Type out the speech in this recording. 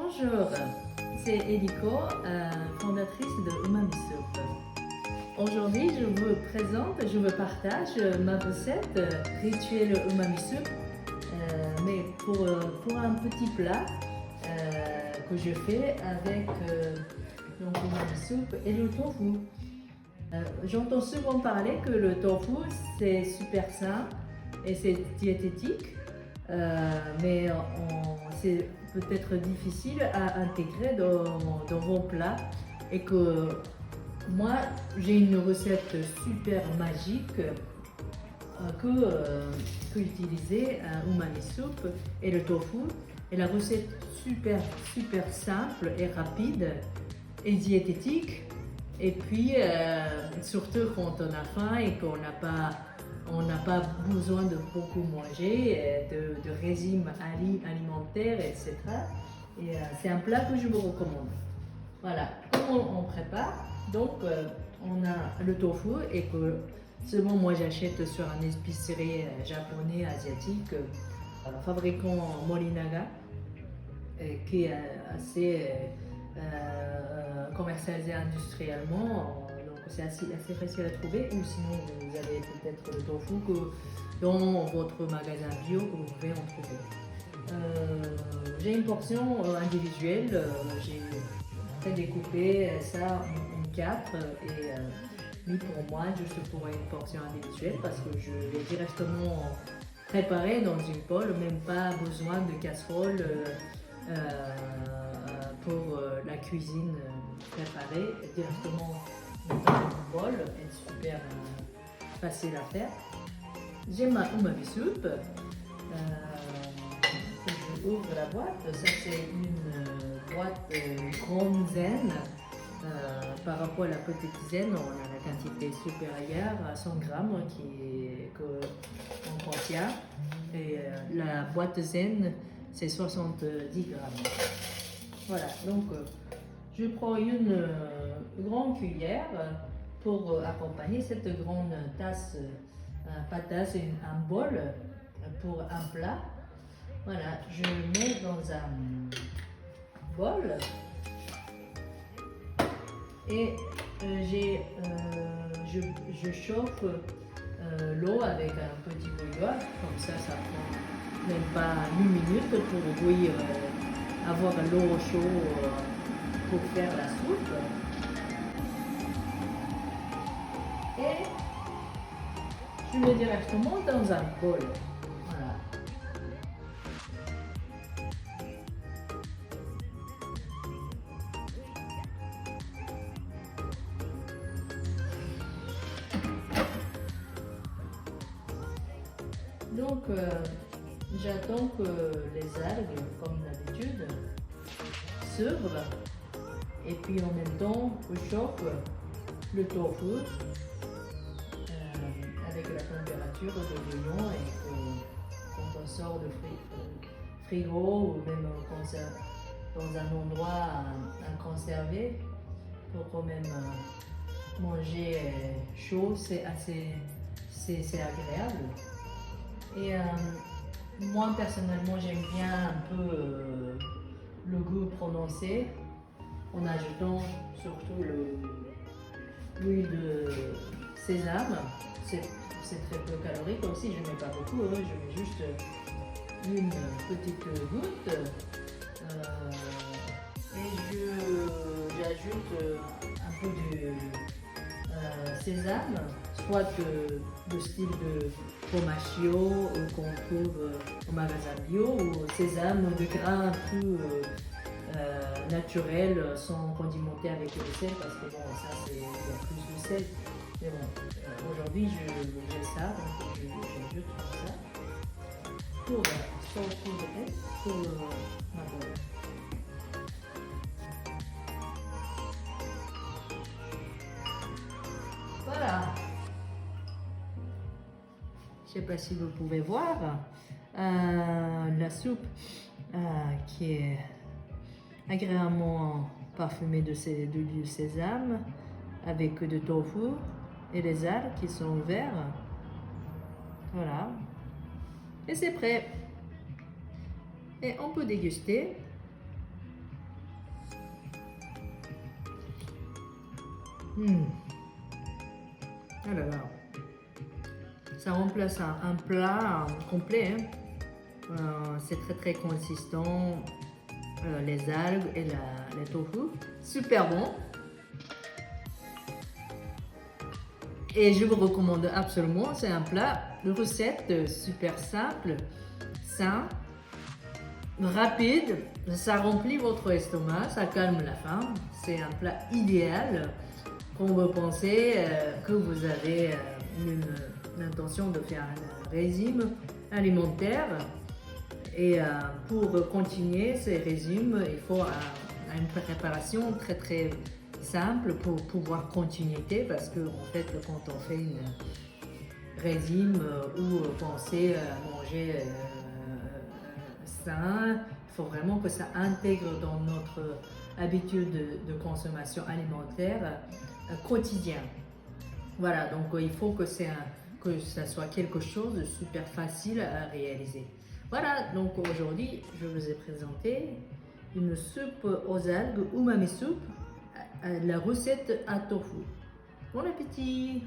Bonjour, c'est Eliko, fondatrice de Umami Soup. Aujourd'hui, je vous partage ma recette rituelle Umami Soup, mais pour un petit plat que je fais avec donc Umami Soup et le tofu. J'entends souvent parler que le tofu c'est super sain et c'est diététique, mais c'est peut-être difficile à intégrer dans vos plats et que moi j'ai une recette super magique que utiliser un umami soup et le tofu, et la recette super simple et rapide et diététique. Et puis, surtout quand on a faim et qu'on n'a pas besoin de beaucoup manger, de régime alimentaire, etc. Et c'est un plat que je vous recommande. Voilà, comment on prépare? Donc, on a le tofu et que seulement moi j'achète sur un épicerie japonais, asiatique, fabricant Morinaga, qui est assez commercialisé industriellement, donc c'est assez facile à trouver. Ou sinon vous avez peut-être le tofu dans votre magasin bio que vous pouvez en trouver. J'ai une portion individuelle, j'ai fait découper ça en 4 et mis pour moi juste pour une portion individuelle parce que je vais directement préparer dans une poêle, même pas besoin de casserole pour la cuisine préparée directement dans une bol, est super facile à faire. J'ai ma umami soup. Je ouvre la boîte. Ça c'est une boîte grande zen. Par rapport à la petite zen, on a la quantité supérieure à 100 grammes qu'on contient. Et la boîte zen c'est 70 grammes. Voilà, donc je prends une grande cuillère pour accompagner cette grande tasse, pas tasse, un bol pour un plat. Voilà, je mets dans un bol et je chauffe l'eau avec un petit bouillon, comme ça prend même pas une minute pour bouillir, avoir l'eau chaude pour faire la soupe. Et je mets directement dans un bol. Voilà. Donc, j'attends que les algues, comme d'habitude, s'ouvrent. Et puis en même temps, je chauffe le tofu avec la température de bouillon, et quand on sort de frigo ou même dans un endroit à conserver pour quand même manger chaud, c'est agréable. Et moi personnellement j'aime bien un peu le goût prononcé en ajoutant surtout l'huile de sésame. C'est très peu calorique aussi, je ne mets pas beaucoup, je mets juste une petite goutte et j'ajoute un peu de sésame, soit de style de Pomaccio qu'on trouve au magasin bio, ou sésame de grains tout naturel, sans condimenter avec le sel, parce que bon, ça il y a plus de sel. Mais bon, aujourd'hui j'ai ça, donc j'ajoute ça pour saupoudrer sur ma boîte. Voilà. Je ne sais pas si vous pouvez voir la soupe qui est agréablement parfumée de l'huile de sésame avec de tofu et les algues qui sont verts. Voilà. Et c'est prêt. Et on peut déguster. Ah là là. Ça remplace un plat complet. C'est très très consistant. Les algues et les tofu. Super bon. Et je vous recommande absolument. C'est un plat de recette super simple, sain, rapide. Ça remplit votre estomac, ça calme la faim. C'est un plat idéal quand vous pensez que vous avez l'intention de faire un régime alimentaire. Et pour continuer ces régimes, il faut une préparation très très simple pour pouvoir continuer, parce que en fait, quand on fait un régime ou penser à manger sain, il faut vraiment que ça intègre dans notre habitude de consommation alimentaire quotidien. Voilà, donc il faut que ça soit quelque chose de super facile à réaliser. Voilà, donc aujourd'hui, je vous ai présenté une soupe aux algues, umami soup, la recette à tofu. Bon appétit!